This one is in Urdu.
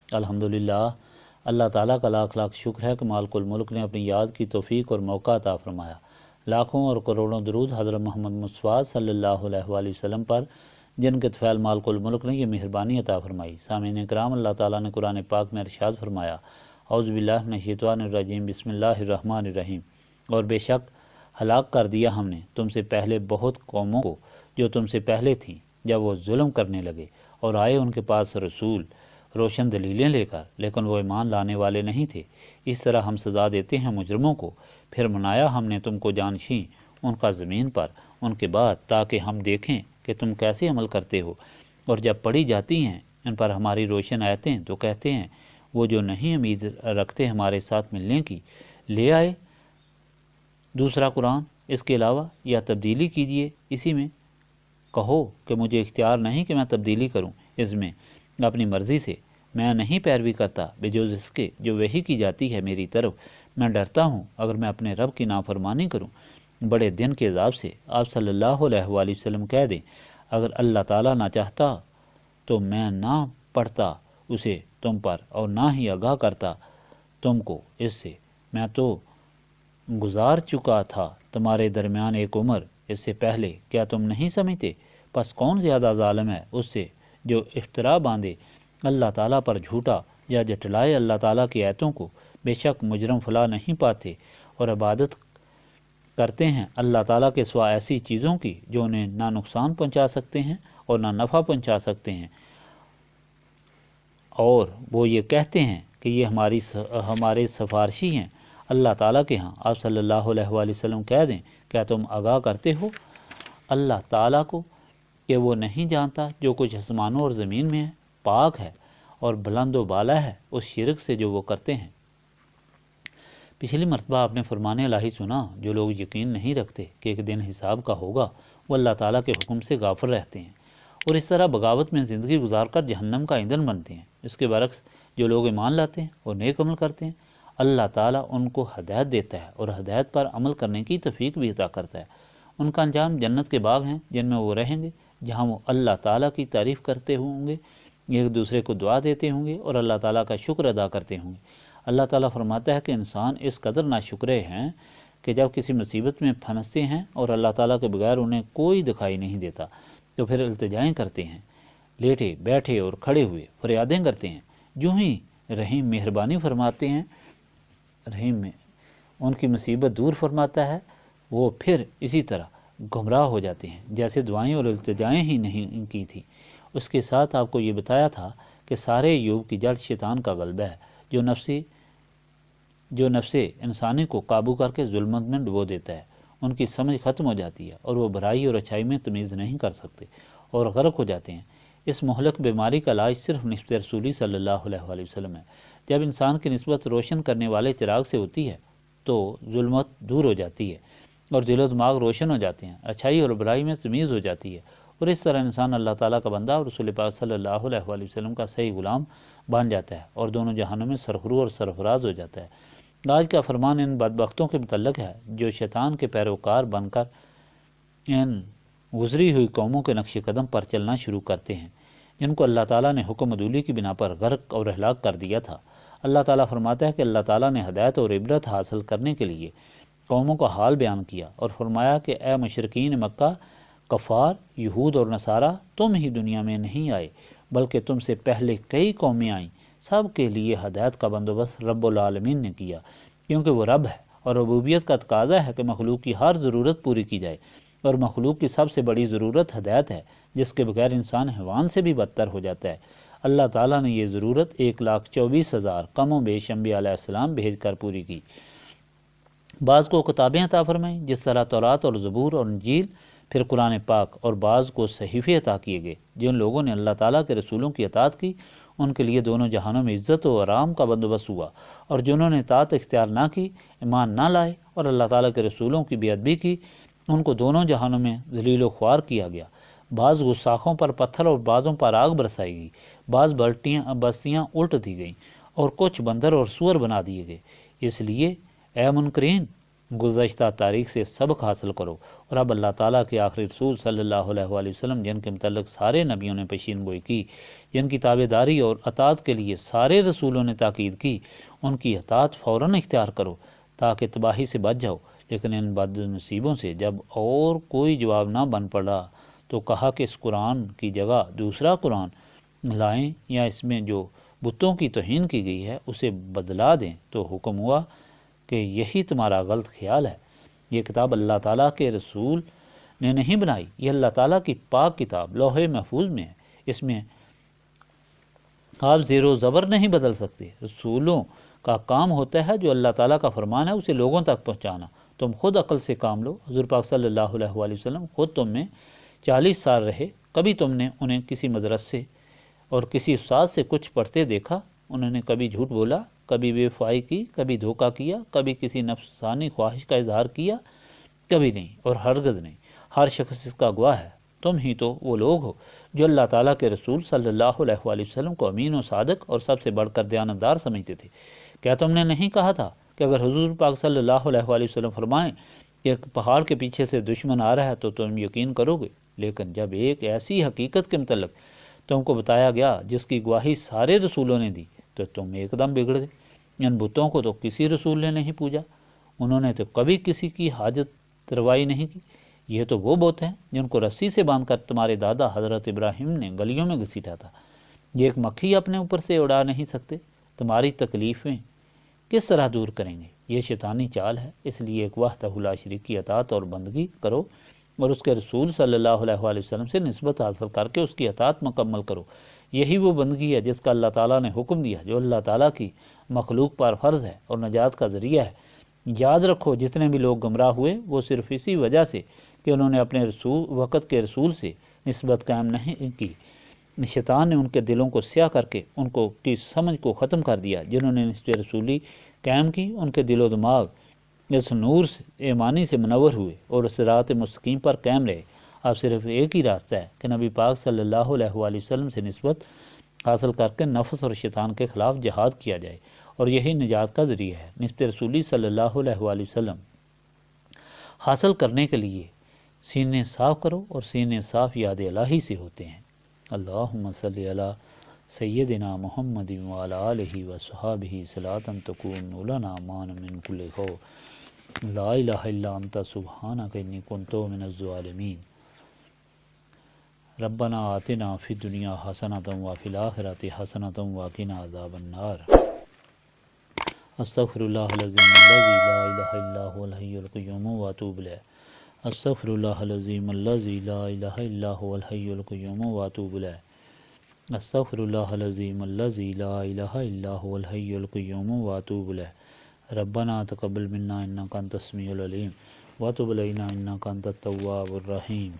الحمدللہ، اللہ تعالیٰ کا لاکھ لاکھ شکر ہے کہ مالک الملک نے اپنی یاد کی توفیق اور موقع عطا فرمایا۔ لاکھوں اور کروڑوں درود حضرت محمد مصطفیٰ صلی اللہ علیہ وآلہ وسلم پر، جن کے طفیل مالک الملک نے یہ مہربانی عطا فرمائی۔ سامعین اکرام، اللہ تعالیٰ نے قرآن پاک میں ارشاد فرمایا، اعوذ باللہ من الشیطان الرجیم، بسم اللہ الرحمن الرحیم، اور بے شک ہلاک کر دیا ہم نے تم سے پہلے بہت قوموں کو جو تم سے پہلے تھیں، جب وہ ظلم کرنے لگے اور آئے ان کے پاس رسول روشن دلیلیں لے کر، لیکن وہ ایمان لانے والے نہیں تھے۔ اس طرح ہم سزا دیتے ہیں مجرموں کو۔ پھر بنایا ہم نے تم کو جانشین ان کا زمین پر ان کے بعد، تاکہ ہم دیکھیں کہ تم کیسے عمل کرتے ہو۔ اور جب پڑھی جاتی ہیں ان پر ہماری روشن آیتیں تو کہتے ہیں وہ جو نہیں امید رکھتے ہمارے ساتھ ملنے کی، لے آئے دوسرا قرآن اس کے علاوہ، یا تبدیلی کیجیے اسی میں۔ کہو کہ مجھے اختیار نہیں کہ میں تبدیلی کروں اس میں اپنی مرضی سے، میں نہیں پیروی کرتا بجوز اس کے جو وحی کی جاتی ہے میری طرف۔ میں ڈرتا ہوں اگر میں اپنے رب کی نافرمانی کروں بڑے دن کے عذاب سے۔ آپ صلی اللہ علیہ وآلہ وسلم کہہ دیں، اگر اللہ تعالیٰ نہ چاہتا تو میں نہ پڑھتا اسے تم پر اور نہ ہی آگاہ کرتا تم کو اس سے۔ میں تو گزار چکا تھا تمہارے درمیان ایک عمر اس سے پہلے، کیا تم نہیں سمجھتے؟ پس کون زیادہ ظالم ہے اس سے جو افترا باندھے اللہ تعالیٰ پر جھوٹا، یا جٹلائے اللہ تعالیٰ کی آیتوں کو۔ بے شک مجرم فلاح نہیں پاتے اور عبادت کرتے ہیں اللہ تعالیٰ کے سوا ایسی چیزوں کی جو انہیں نہ نقصان پہنچا سکتے ہیں اور نہ نفع پہنچا سکتے ہیں، اور وہ یہ کہتے ہیں کہ یہ ہمارے سفارشی ہیں اللہ تعالیٰ کے ہاں۔ آپ صلی اللہ علیہ وآلہ وسلم کہہ دیں، کیا تم آگاہ کرتے ہو اللہ تعالیٰ کو کہ وہ نہیں جانتا جو کچھ آسمانوں اور زمین میں ہے، پاک ہے اور بلند و بالا ہے اس شرک سے جو وہ کرتے ہیں۔ پچھلی مرتبہ آپ نے فرمان الہی سنا، جو لوگ یقین نہیں رکھتے کہ ایک دن حساب کا ہوگا، وہ اللہ تعالیٰ کے حکم سے غافل رہتے ہیں اور اس طرح بغاوت میں زندگی گزار کر جہنم کا ایندھن بنتے ہیں۔ اس کے برعکس جو لوگ ایمان لاتے ہیں اور نیک عمل کرتے ہیں، اللہ تعالیٰ ان کو ہدایت دیتا ہے اور ہدایت پر عمل کرنے کی توفیق بھی عطا کرتا ہے۔ ان کا انجام جنت کے باغ ہیں جن میں وہ رہیں گے، جہاں وہ اللہ تعالیٰ کی تعریف کرتے ہوں گے، ایک دوسرے کو دعا دیتے ہوں گے اور اللہ تعالیٰ کا شکر ادا کرتے ہوں گے۔ اللہ تعالیٰ فرماتا ہے کہ انسان اس قدر ناشکرے ہیں کہ جب کسی مصیبت میں پھنستے ہیں اور اللہ تعالیٰ کے بغیر انہیں کوئی دکھائی نہیں دیتا تو پھر التجائیں کرتے ہیں، لیٹے بیٹھے اور کھڑے ہوئے فریادیں کرتے ہیں۔ جو ہی رحیم مہربانی فرماتے ہیں، رحیم میں ان کی مصیبت دور فرماتا ہے، وہ پھر اسی طرح گمراہ ہو جاتے ہیں جیسے دعائیں اور التجائیں ہی نہیں کی تھی۔ اس کے ساتھ آپ کو یہ بتایا تھا کہ سارے عیوب کی جڑ شیطان کا غلبہ ہے، جو نفس انسانی کو قابو کر کے ظلمت میں ڈبو دیتا ہے۔ ان کی سمجھ ختم ہو جاتی ہے اور وہ برائی اور اچھائی میں تمیز نہیں کر سکتے اور غرق ہو جاتے ہیں۔ اس مہلک بیماری کا علاج صرف نسبت رسولی صلی اللہ علیہ وآلہ وسلم ہے۔ جب انسان کی نسبت روشن کرنے والے چراغ سے ہوتی ہے تو ظلمت دور ہو جاتی ہے اور دل و دماغ روشن ہو جاتے ہیں، اچھائی اور برائی میں تمیز ہو جاتی ہے، اور اس طرح انسان اللہ تعالیٰ کا بندہ اور رسول پاک صلی اللہ علیہ وآلہ وسلم کا صحیح غلام بن جاتا ہے اور دونوں جہانوں میں سرخرو اور سرفراز ہو جاتا ہے۔ آج کا فرمان ان بدبختوں کے متعلق ہے جو شیطان کے پیروکار بن کر ان گزری ہوئی قوموں کے نقش قدم پر چلنا شروع کرتے ہیں، جن کو اللہ تعالیٰ نے حکم عدولی کی بنا پر غرق اور ہلاک کر دیا تھا۔ اللہ تعالیٰ فرماتا ہے کہ اللہ تعالیٰ نے ہدایت اور عبرت حاصل کرنے کے لیے قوموں کا حال بیان کیا اور فرمایا کہ اے مشرکین مکہ، کفار، یہود اور نصارہ، تم ہی دنیا میں نہیں آئے بلکہ تم سے پہلے کئی قومیں آئیں۔ سب کے لیے ہدایت کا بندوبست رب العالمین نے کیا، کیونکہ وہ رب ہے اور ربوبیت کا تقاضا ہے کہ مخلوق کی ہر ضرورت پوری کی جائے، اور مخلوق کی سب سے بڑی ضرورت ہدایت ہے، جس کے بغیر انسان حیوان سے بھی بدتر ہو جاتا ہے۔ اللہ تعالیٰ نے یہ ضرورت 1,24,000 کم و بیش انبیاء علیہ السلام بھیج کر پوری کی۔ بعض کو کتابیں عطا فرمائیں جس طرح تورات اور زبور اور انجیل، پھر قرآن پاک، اور بعض کو صحیفے عطا کیے گئے۔ جن لوگوں نے اللہ تعالیٰ کے رسولوں کی اطاعت کی ان کے لیے دونوں جہانوں میں عزت و آرام کا بندوبست ہوا، اور جنہوں نے اطاعت اختیار نہ کی، ایمان نہ لائے اور اللہ تعالیٰ کے رسولوں کی بے ادبی کی، ان کو دونوں جہانوں میں ذلیل و خوار کیا گیا۔ بعض گستاخوں پر پتھر اور بعضوں پر آگ برسائی گئی، بعض بستیاں الٹ دی گئیں اور کچھ بندر اور سور بنا دیے گئے۔ اس لیے اے منکرین، گزشتہ تاریخ سے سبق حاصل کرو۔ اور اب اللہ تعالیٰ کے آخری رسول صلی اللہ علیہ وآلہ وسلم جن کے متعلق سارے نبیوں نے پیشین گوئی کی، جن کی تابع داری اور اطاعت کے لیے سارے رسولوں نے تاکید کی، ان کی اطاعت فوراً اختیار کرو تاکہ تباہی سے بچ جاؤ۔ لیکن ان بد نصیبوں سے جب اور کوئی جواب نہ بن پڑا تو کہا کہ اس قرآن کی جگہ دوسرا قرآن لائیں یا اس میں جو بتوں کی توہین کی گئی ہے اسے بدلا دیں، تو حکم ہوا کہ یہی تمہارا غلط خیال ہے۔ یہ کتاب اللہ تعالیٰ کے رسول نے نہیں بنائی، یہ اللہ تعالیٰ کی پاک کتاب لوح محفوظ میں ہے، اس میں آپ زیر و زبر نہیں بدل سکتے۔ رسولوں کا کام ہوتا ہے جو اللہ تعالیٰ کا فرمان ہے اسے لوگوں تک پہنچانا۔ تم خود عقل سے کام لو۔ حضور پاک صلی اللہ علیہ وآلہ وسلم خود تم میں 40 سال رہے، کبھی تم نے انہیں کسی مدرسے اور کسی استاد سے کچھ پڑھتے دیکھا؟ انہوں نے کبھی جھوٹ بولا، کبھی بے وفائی کی، کبھی دھوکہ کیا، کبھی کسی نفسانی خواہش کا اظہار کیا؟ کبھی نہیں، اور ہرگز نہیں۔ ہر شخص اس کا گواہ ہے۔ تم ہی تو وہ لوگ ہو جو اللہ تعالیٰ کے رسول صلی اللہ علیہ وآلہ وسلم کو امین و صادق اور سب سے بڑھ کر دیانتدار سمجھتے تھے۔ کیا تم نے نہیں کہا تھا کہ اگر حضور پاک صلی اللہ علیہ وآلہ وسلم فرمائیں کہ ایک پہاڑ کے پیچھے سے دشمن آ رہا ہے تو تم یقین کرو گے؟ لیکن جب ایک ایسی حقیقت کے متعلق تم کو بتایا گیا جس کی گواہی سارے رسولوں نے دی تو تم ایک دم بگڑ گئے۔ ان بتوں کو تو کسی رسول نے نہیں پوجا، انہوں نے تو کبھی کسی کی حاجت روائی نہیں کی۔ یہ تو وہ بت ہیں جن کو رسی سے باندھ کر تمہارے دادا حضرت ابراہیم نے گلیوں میں گھسیٹا تھا۔ یہ ایک مکھی اپنے اوپر سے اڑا نہیں سکتے، تمہاری تکلیفیں کس طرح دور کریں گے؟ یہ شیطانی چال ہے۔ اس لیے ایک وحدہ لا شریک کی اطاعت اور بندگی کرو اور اس کے رسول صلی اللہ علیہ وآلہ وسلم سے نسبت حاصل کر کے اس کی اطاعت مکمل کرو۔ یہی وہ بندگی ہے جس کا اللہ تعالیٰ نے حکم دیا، جو اللہ تعالیٰ کی مخلوق پر فرض ہے اور نجات کا ذریعہ ہے۔ یاد رکھو جتنے بھی لوگ گمراہ ہوئے وہ صرف اسی وجہ سے کہ انہوں نے اپنے وقت کے رسول سے نسبت قائم نہیں کی۔ شیطان نے ان کے دلوں کو سیاہ کر کے ان کو کی سمجھ کو ختم کر دیا۔ جنہوں نے نسبت رسولی قائم کی ان کے دل و دماغ اس نور ایمانی سے منور ہوئے اور اس صراط مستقیم پر قائم رہے۔ اب صرف ایک ہی راستہ ہے کہ نبی پاک صلی اللہ علیہ وآلہ وسلم سے نسبت حاصل کر کے نفس اور شیطان کے خلاف جہاد کیا جائے، اور یہی نجات کا ذریعہ ہے۔ نسبت رسولی صلی اللہ علیہ وآلہ وسلم حاصل کرنے کے لیے سینے صاف کرو، اور سینے صاف یاد الہی سے ہوتے ہیں۔ اللہم صلی علی سیدنا محمد وعلی آلہ وصحابہ صلاۃ تکون لنا مان من کل خوف لا الہ الا انت سبحانک انی کنت من الظالمین۔ ربنا آتنا فی الدنیا حسنۃ وفی الآخرۃ حسنۃ وقنا عذاب النار۔ استغفر اللہ العظیم الذی لا الہ الا هو الحی القیوم واتوب الیہ۔ استغفر اللہ العظیم الذی لا الہ الا هو الحی القیوم واتوب الیہ۔ استغفر اللہ العظیم الذی لا الہ الا هو الحی القیوم واتوب الیہ۔ ربنا تقبل منا انک انت السمیع العلیم وتب علینا انک انت التواب الرحیم۔